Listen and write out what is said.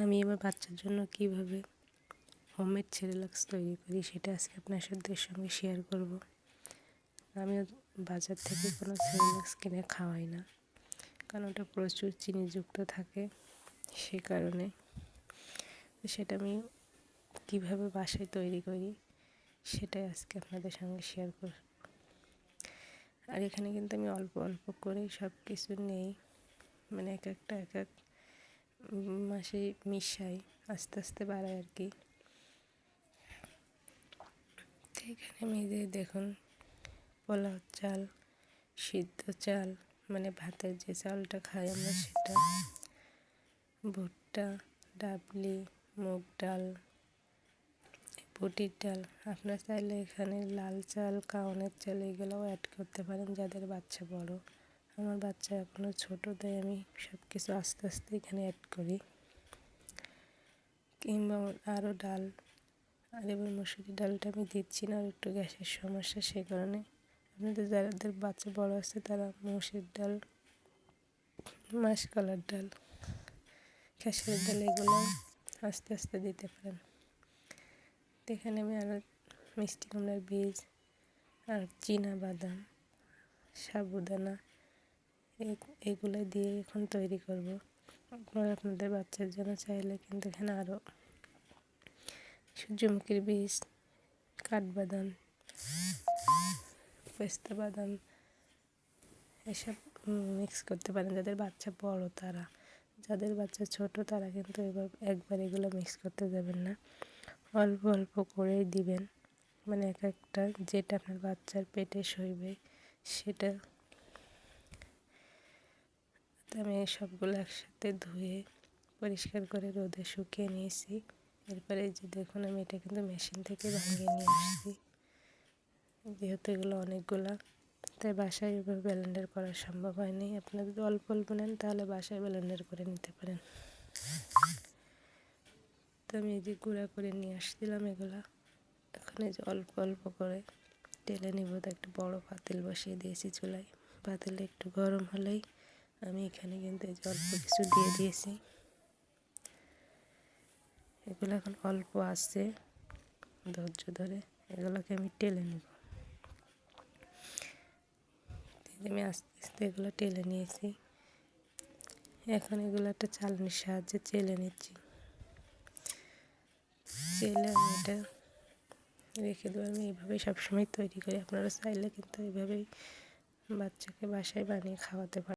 আমি আমার বাচ্চার জন্য কিভাবে হোমমেড সেরেলাক্স তৈরি করি সেটা আজকে আপনাদের সঙ্গে শেয়ার করব। আমি বাজার থেকে কোনো সেরেলাক্স কিনে খাওয়াই না, কারণ ওটা প্রচুর চিনিযুক্ত থাকে। সে কারণে সেটা আমি কিভাবে বাসায় তৈরি করি সেটাই আজকে আপনাদের সঙ্গে শেয়ার করব। আর এখানে কিন্তু আমি অল্প অল্প করে সব কিছু নেই, মানে এক এক মাসে মিশাই, আস্তে আস্তে বাড়াই আর কি। তো এখানে আমি দেখুন পোলাও চাল, সিদ্ধ চাল, মানে ভাতের যে চালটা খাই আমরা সেটা, ভুট্টা, ডাবলি, মুগ ডাল, বুটির ডাল। আপনারা চাইলে এখানে লাল চাল, কাউনের চাল এগুলোও অ্যাড করতে পারেন যাদের বাচ্চা বড়। আমার বাচ্চা এখনও ছোটো, তাই আমি সব কিছু আস্তে আস্তে এখানে অ্যাড করি। কিংবা আরও ডাল, আর এবার মসুরি ডালটা আমি দিচ্ছি না, আর একটু গ্যাসের সমস্যা, সেই কারণে আপনাদের যাদের বাচ্চা বড় আছে তারা মসুর ডাল, মাসকলার ডাল, খেসারির ডাল এগুলো আস্তে আস্তে দিতে পারেন। তো এখানে আমি আরও মিষ্টি কুমড়ার বীজ আর বাদাম, সাবুদানা এগুলো দিয়ে এখন তৈরি করব। আপনারা আপনাদের বাচ্চার জন্য চাইলে কিন্তু এখানে আরও সূর্যমুখীর বীজ, কাঠবাদাম, পেস্তা বাদাম এসব মিক্স করতে পারেন। যাদের বাচ্চা বড় তারা, যাদের বাচ্চা ছোট তারা কিন্তু একবার এগুলো মিক্স করতে যাবেন না, অল্প অল্প করেই দিবেন, মানে একটা যেটা আপনার বাচ্চার পেটে সইবে সেটা। আমি সবগুলো একসাথে ধুয়ে পরিষ্কার করে রোদে শুকিয়ে নিয়েছি। এরপরে যে দেখুন আমি এটা কিন্তু মেশিন থেকে ভাঙিয়ে নিয়ে আসছি, যেহেতু এগুলো অনেকগুলা, তাই বাসায় এভাবে ব্লেন্ডার করা সম্ভব হয়নি। আপনারা যদি অল্প অল্প নেন তাহলে বাসায় ব্লেন্ডার করে নিতে পারেন। তো আমি এই যে গুঁড়া করে নিয়ে আসছিলাম এগুলা, এখন এই যে অল্প অল্প করে ঢেলে নিব। তো একটা বড় পাতিল বসিয়ে দিয়েছি চুলায়, পাতিলটা একটু গরম হলেই আমি এখানে কিন্তু এই যে অল্প কিছু দিয়ে দিয়েছি। এগুলো এখন অল্প আছে, ধৈর্য ধরে এগুলোকে আমি টেলে নেব। আমি আস্তে আস্তে এগুলো টেলে নিয়েছি। এখন এগুলো একটা চালনির সাহায্যে চেলে নিচ্ছি। চেলে আমি এটা রেখে দেবো। আমি এইভাবেই সবসময় তৈরি করি, আপনারা চাইলে কিন্তু এইভাবেই বাচ্চাকে বাসায় বানিয়ে খাওয়াতে পারেন।